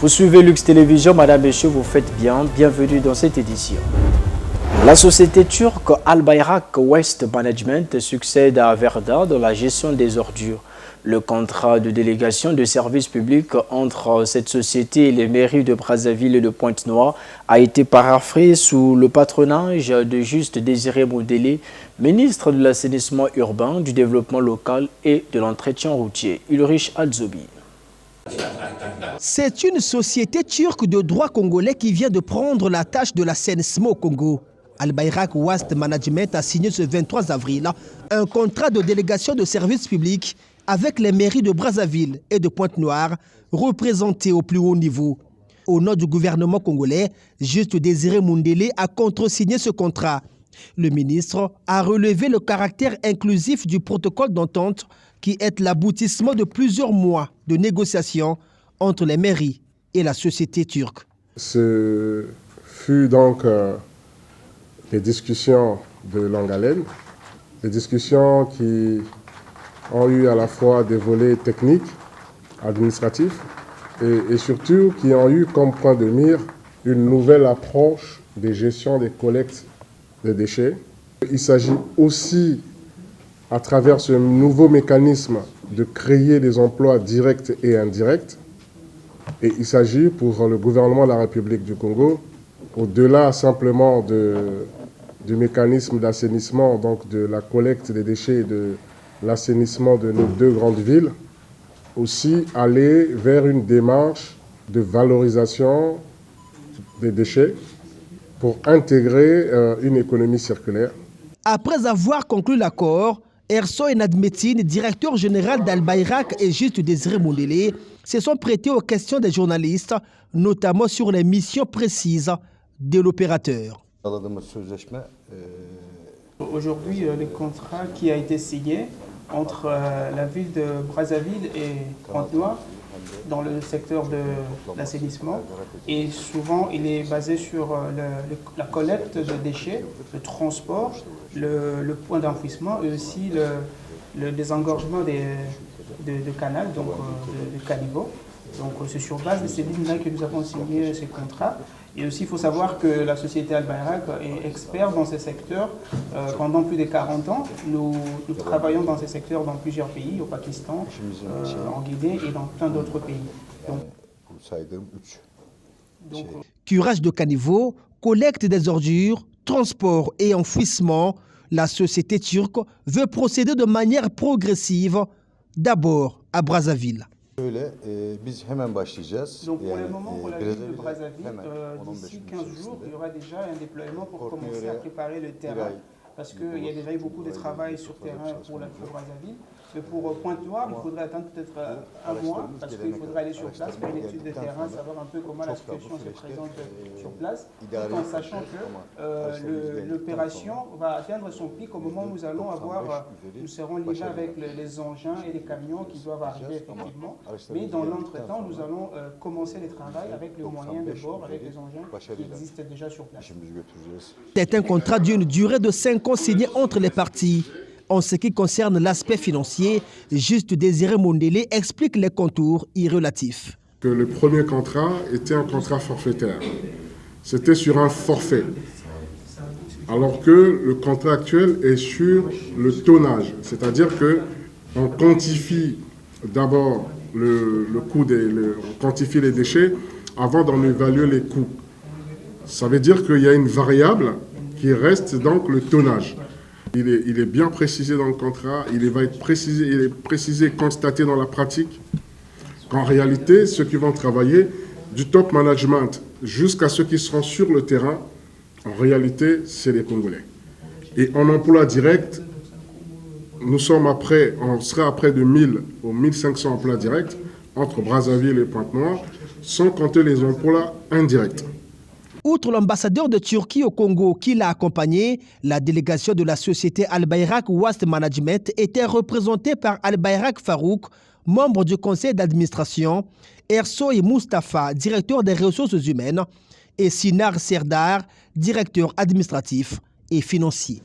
Vous suivez Lux Télévision, madame, messieurs, vous faites bien. Bienvenue dans cette édition. La société turque Al Bayrak Waste Management succède à Verda dans la gestion des ordures. Le contrat de délégation de services publics entre cette société et les mairies de Brazzaville et de Pointe-Noire a été paraphrasé sous le patronage de Juste Désiré Moundélé, ministre de l'assainissement urbain, du développement local et de l'entretien routier. Ulrich Alzobi. C'est une société turque de droit congolais qui vient de prendre la tâche de l'assainissement au Congo. Al Bayrak Waste Management a signé ce 23 avril un contrat de délégation de services publics avec les mairies de Brazzaville et de Pointe-Noire, représentées au plus haut niveau. Au nom du gouvernement congolais, Juste Désiré Moundélé a contresigné ce contrat. Le ministre a relevé le caractère inclusif du protocole d'entente qui est l'aboutissement de plusieurs mois de négociations entre les mairies et la société turque. Ce fut donc des discussions de longue haleine, des discussions qui ont eu à la fois des volets techniques, administratifs et surtout qui ont eu comme point de mire une nouvelle approche de gestion des collectes de déchets. Il s'agit aussi, à travers ce nouveau mécanisme, de créer des emplois directs et indirects. Et il s'agit pour le gouvernement de la République du Congo, au-delà simplement du mécanisme d'assainissement, donc de la collecte des déchets et de l'assainissement de nos deux grandes villes, aussi aller vers une démarche de valorisation des déchets pour intégrer une économie circulaire. Après avoir conclu l'accord, Erso Enadmetine, directeur général d'Al Bayrak et Juste Désiré Moundélé, se sont prêtés aux questions des journalistes, notamment sur les missions précises de l'opérateur. Aujourd'hui, le contrat qui a été signé entre la ville de Brazzaville et Pointe-Noire dans le secteur de l'assainissement, et souvent il est basé sur la collecte de déchets, le transport, le point d'enfouissement et aussi le désengorgement de canaux, donc de caniveaux. Donc c'est sur base de ces lignes-là que nous avons signé ces contrats. Et aussi, il faut savoir que la société Al Bayrak est experte dans ces secteurs. Pendant plus de 40 ans, nous travaillons dans ces secteurs dans plusieurs pays, au Pakistan, en Guinée et dans plein d'autres pays. Curage de caniveaux, collecte des ordures, transport et enfouissement, la société turque veut procéder de manière progressive, d'abord à Brazzaville. Donc pour le moment, pour la ville de Brazzaville, d'ici 15 jours, il y aura déjà un déploiement pour commencer à préparer le terrain. Parce qu'il y a déjà eu beaucoup de travail sur terrain pour la ville de Brazzaville. Mais pour Pointe-Noire, il faudrait attendre peut-être un mois, parce qu'il faudra aller sur place pour une étude de terrain, savoir un peu comment la situation se présente sur place, tout en sachant que l'opération va atteindre son pic au moment où nous serons livrés avec les engins et les camions qui doivent arriver effectivement. Mais dans l'entretemps, nous allons commencer les travaux avec les moyens de bord, avec les engins qui existent déjà sur place. C'est un contrat d'une durée de 5 ans signé entre les parties. En ce qui concerne l'aspect financier, Juste Désiré Moundélé explique les contours irrelatifs. Le premier contrat était un contrat forfaitaire. C'était sur un forfait. Alors que le contrat actuel est sur le tonnage. C'est-à-dire qu'on quantifie d'abord le coût on quantifie les déchets avant d'en évaluer les coûts. Ça veut dire qu'il y a une variable qui reste donc le tonnage. Il est bien précisé dans le contrat, il est précisé, constaté dans la pratique, qu'en réalité, ceux qui vont travailler, du top management jusqu'à ceux qui seront sur le terrain, en réalité, c'est les Congolais. Et en emploi direct, on sera à près de 1000 ou 1500 emplois directs entre Brazzaville et Pointe-Noire, sans compter les emplois indirects. Outre l'ambassadeur de Turquie au Congo qui l'a accompagné, la délégation de la société Al Bayrak Waste Management était représentée par Al Bayrak Farouk, membre du conseil d'administration, Erso et Mustafa, directeur des ressources humaines, et Sinar Serdar, directeur administratif et financier.